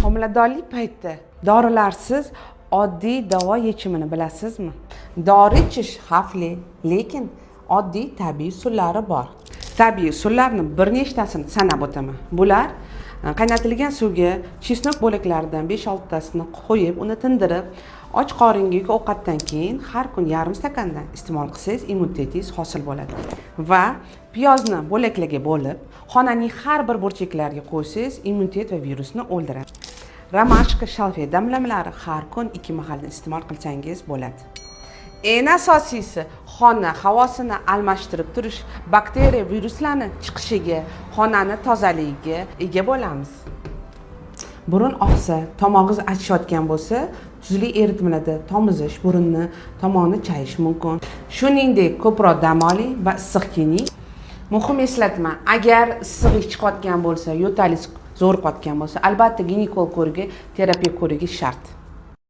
Homiladorlik payti dorilarsiz oddiy davo yechimini bilasizmi? Dori ichish xavfli, lekin oddiy tabiiy usullari bor. Tabiiy usullarni bir nechtasini sanab o'taman. Bular qaynatilgan suvga chesnok bo'laklaridan 5-6 tasini qo'yib, uni tindirib, och qoringa ovqatdan keyin har kun yarim stakandan iste'mol qilsangiz immunitetingiz hosil bo'ladi. Va piyozni bo'laklarga bo'lib, xonaning har bir burchaklariga qo'ysangiz immunitet va virusni o'ldiradi. Romashka, shalfet damlamalari har kun 2 mahal iste'mol qilsangiz bo'ladi. Eng asosiysi xona havosini almashtirib turish, bakteriya, viruslarni chiqishiga, xonani tozaligiga ega bo'lamiz. Burun oqsa, tomog'ingiz achishayotgan bo'lsa, tuzli eritmalarda tomizish, burunni tomog'ini chayish mumkin. Shuningdek, ko'proq dam oling va issiq kiyining. Muhim eslatma, agar issiq chiqayotgan bo'lsa, yo'talingiz zo'r qotgan bo'lsa, albatta ginekolog ko'rigi, terapiya ko'rigi shart.